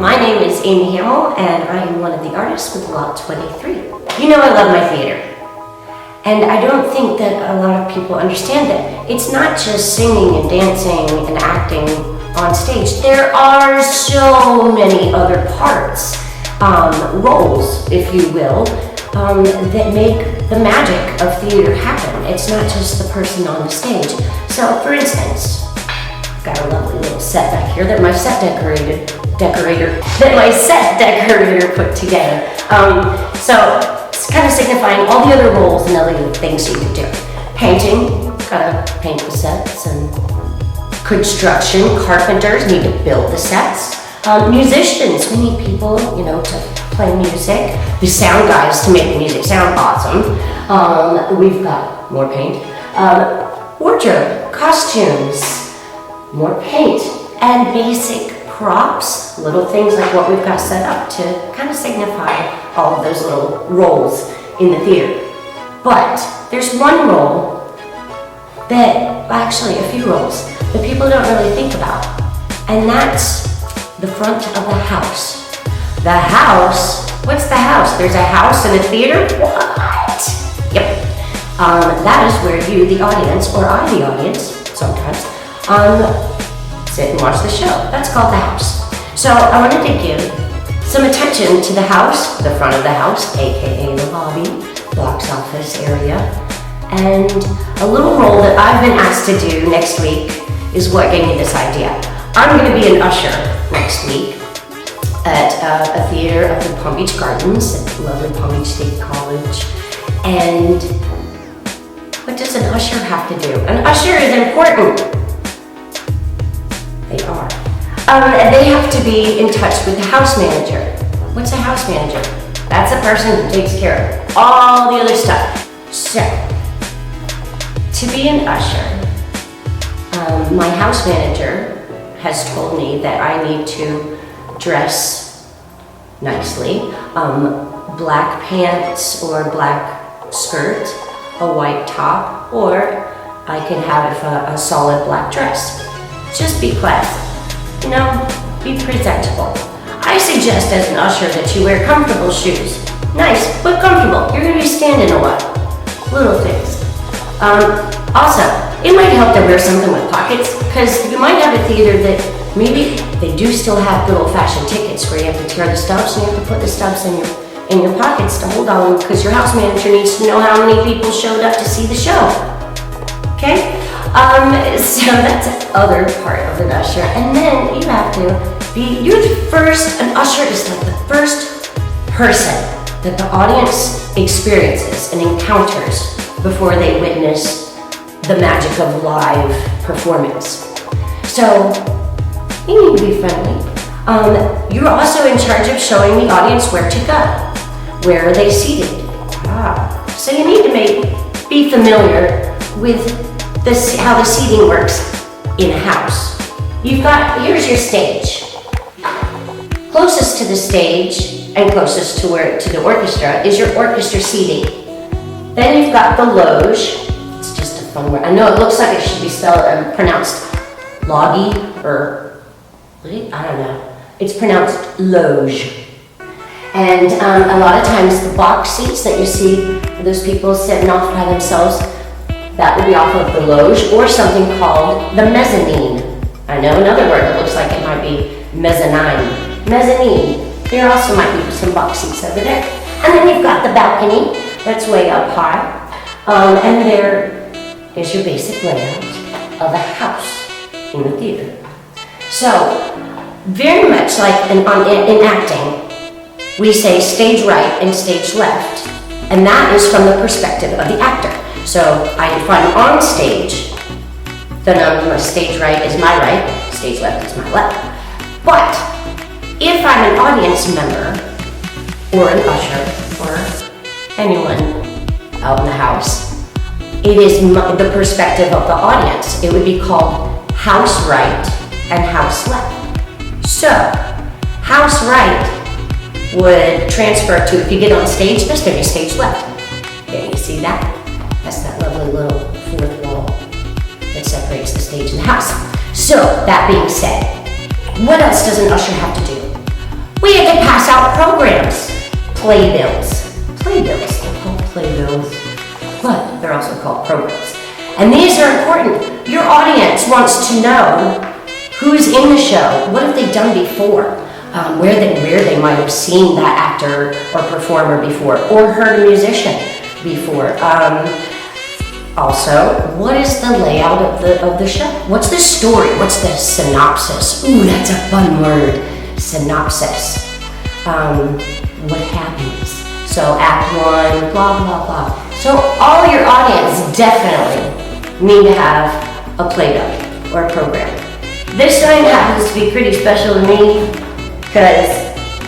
my name is Amy Hamill, and I am one of the artists with Lot 23. You know I love my theater. And I don't think that a lot of people understand that it's not just singing and dancing and acting on stage. There are so many other parts, roles, if you will, that make the magic of theater happen. It's not just the person on the stage. So, for instance, I've got a lovely little set back here that my set decorator put together. So it's kind of signifying all the other roles and other things you could do. Painting, gotta paint the sets, and construction, carpenters need to build the sets. Musicians, we need people, to play music. The sound guys to make the music sound awesome. We've got more paint. Wardrobe, costumes, more paint, and basic props, little things like what we've got set up to kind of signify all of those little roles in the theater. But there's one role actually a few roles that people don't really think about, and that's the front of the house. The house? What's the house? There's a house in a theater? What? Yep. That is where you, the audience, or I, the audience, sometimes, sit and watch the show. That's called the house. So I wanted to give some attention to the house, the front of the house, aka the lobby, box office area, and a little role that I've been asked to do next week is what gave me this idea. I'm going to be an usher next week at a theater up in Palm Beach Gardens at lovely Palm Beach State College. And what does an usher have to do? An usher is important. They are. And they have to be in touch with the house manager. What's a house manager? That's a person who takes care of all the other stuff. So, to be an usher, my house manager has told me that I need to dress nicely. Black pants or black skirt, a white top, or I can have a solid black dress. Just be classy, be presentable. I suggest as an usher that you wear comfortable shoes. Nice, but comfortable. You're gonna be standing a while. Little things. Also, it might help to wear something with pockets, because you might have a theater that maybe they do still have good old-fashioned tickets where you have to tear the stubs and you have to put the stubs in your pockets to hold on, because your house manager needs to know how many people showed up to see the show. Okay? So that's the other part of an usher. And then you have to you're the first, an usher is like the first person that the audience experiences and encounters before they witness the magic of live performance. So you need to be friendly. You're also in charge of showing the audience where to go. Where are they seated? So you need to be familiar with how the seating works in a house. Here's your stage. Closest to the stage and closest to the orchestra is your orchestra seating. Then you've got the loge. It's just a fun word. I know it looks like it should be pronounced logie, or I don't know. It's pronounced loge. And a lot of times the box seats that you see, those people sitting off by themselves, that would be off of the loge, or something called the mezzanine. I know another word that looks like it might be mezzanine. Mezzanine. There also might be some box seats over there. And then you've got the balcony that's way up high. And there is your basic layout of a house in the theater. So, very much like in acting, we say stage right and stage left. And that is from the perspective of the actor. So if I'm on stage, then my stage right is my right, stage left is my left. But if I'm an audience member, or an usher, or anyone out in the house, it is the perspective of the audience. It would be called house right and house left. So, house right would transfer to, if you get on stage, there's going to be stage left. Okay, you see that? That's that lovely little fourth wall that separates the stage and the house. So, that being said, what else does an usher have to do? We had to pass out programs, playbills. Playbills, they're called playbills, but they're also called programs. And these are important. Your audience wants to know who's in the show, what have they done before, where they might have seen that actor or performer before, or heard a musician before. Also, what is the layout of the show? What's the story? What's the synopsis? Ooh, that's a fun word, synopsis. What happens? So act one, blah, blah, blah. So all your audience definitely need to have a Play-Doh or a program. This one happens to be pretty special to me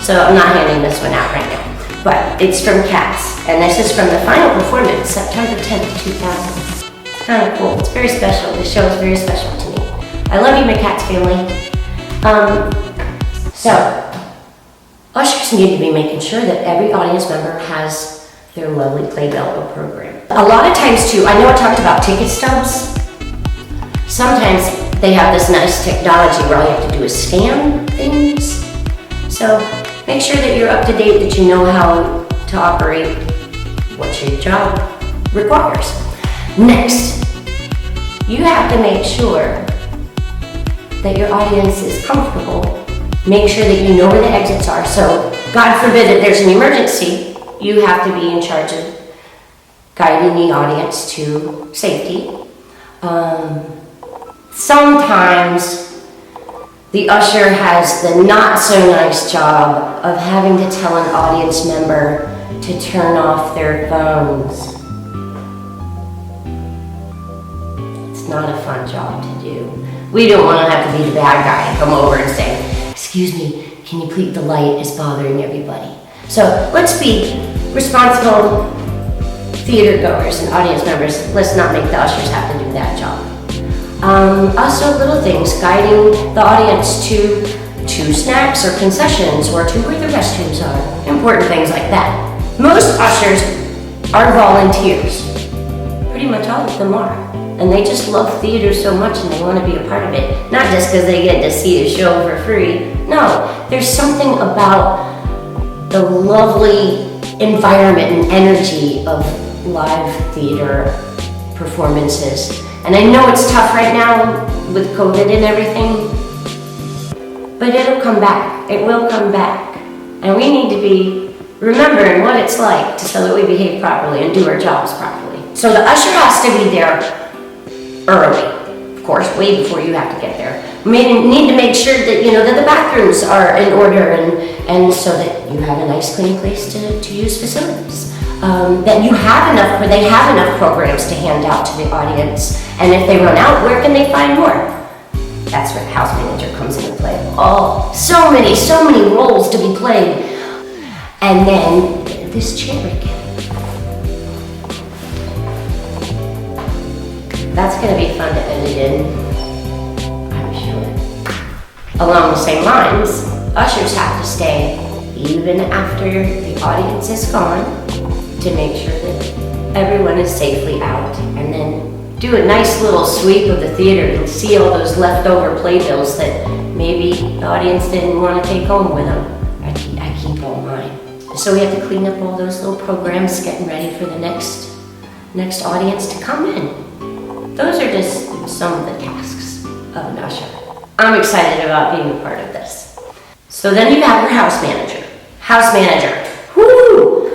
so I'm not handing this one out right now. But it's from Cats, and this is from the final performance, September 10th, 2000. It's kind of cool. It's very special. This show is very special to me. I love you, my Cats family. So, ushers need to be making sure that every audience member has their lovely Play-Doh program. A lot of times too, I know I talked about ticket stubs. Sometimes they have this nice technology where all you have to do is scan things. So make sure that you're up to date, that you know how to operate what your job requires. Next, you have to make sure that your audience is comfortable. Make sure that you know where the exits are. So God forbid that there's an emergency, you have to be in charge of guiding the audience to safety. Sometimes the usher has the not so nice job of having to tell an audience member to turn off their phones. It's not a fun job to do. We don't want to have to be the bad guy and come over and say, excuse me, can you please, the light is bothering everybody. So let's be responsible theater goers and audience members. Let's not make the ushers have to do that job. Also little things, guiding the audience to snacks or concessions or to where the restrooms are. Important things like that. Most ushers are volunteers. Pretty much all of them are. And they just love theater so much and they want to be a part of it. Not just because they get to see a show for free. No, there's something about the lovely environment and energy of live theater performances. And I know it's tough right now with COVID and everything, but it'll come back. It will come back. And we need to be remembering what it's like so that we behave properly and do our jobs properly. So the usher has to be there early, of course, way before you have to get there. We need to make sure that that the bathrooms are in order and so that you have a nice clean place to use facilities. That you have enough, where they have enough programs to hand out to the audience. And if they run out, where can they find more? That's where the house manager comes into play. Oh, so many roles to be played. And then this chair again. That's going to be fun to edit in, I'm sure. Along the same lines, ushers have to stay even after the audience is gone to make sure that everyone is safely out, and then do a nice little sweep of the theater and see all those leftover playbills that maybe the audience didn't want to take home with them. I keep all mine. So we have to clean up all those little programs, getting ready for the next audience to come in. Those are just some of the tasks of an usher. I'm excited about being a part of this. So then you have your house manager. House manager, whoo!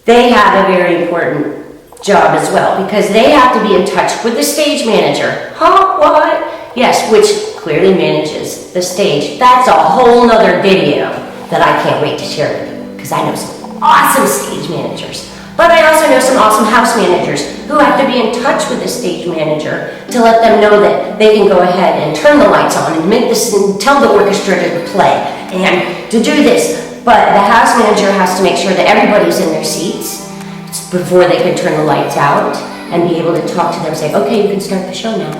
They have a very important job as well, because they have to be in touch with the stage manager. Huh? What? Yes, which clearly manages the stage. That's a whole nother video that I can't wait to share with you, because I know some awesome stage managers. But I also know some awesome house managers who have to be in touch with the stage manager to let them know that they can go ahead and turn the lights on and make this and tell the orchestra to play and to do this. But the house manager has to make sure that everybody's in their seats before they can turn the lights out and be able to talk to them and say, okay, you can start the show now.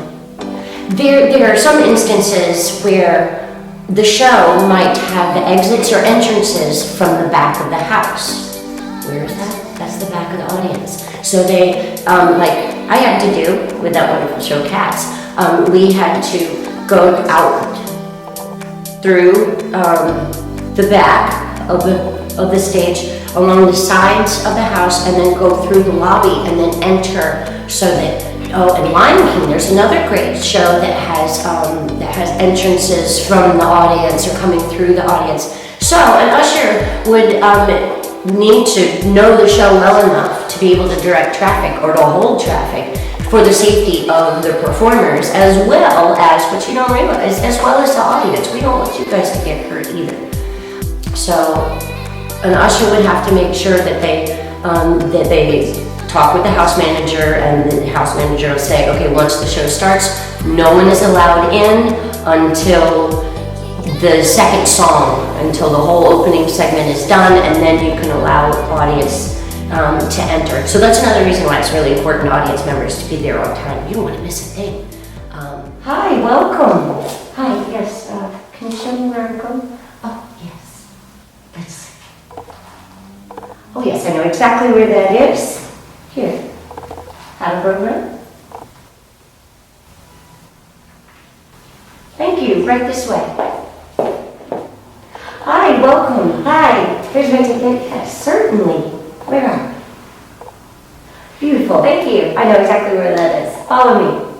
There are some instances where the show might have the exits or entrances from the back of the house. Where is that? That's the back of the audience. So they, like I had to do with that wonderful show, Cats, we had to go out through the back of the stage, along the sides of the house, and then go through the lobby and then enter, so that, oh, and Lion King, there's another great show that has entrances from the audience or coming through the audience. So an usher would need to know the show well enough to be able to direct traffic or to hold traffic for the safety of the performers, as well as, what you don't realize, as well as the audience. We don't want you guys to get hurt either. So an usher would have to make sure that they talk with the house manager, and the house manager will say, okay, once the show starts, no one is allowed in until the second song, until the whole opening segment is done, and then you can allow audience to enter. So that's another reason why it's really important, audience members, to be there on time. You don't want to miss a thing. Hi, welcome. Hi, yes, can you show me where I'm going? Oh, yes. Let's see. Oh, yes, I know exactly where that is. Here. Hatterberg Road. Thank you, right this way. Hi, welcome. Hi. Here's my ticket. Yes, certainly. Where are you? Beautiful. Thank you. I know exactly where that is. Follow me.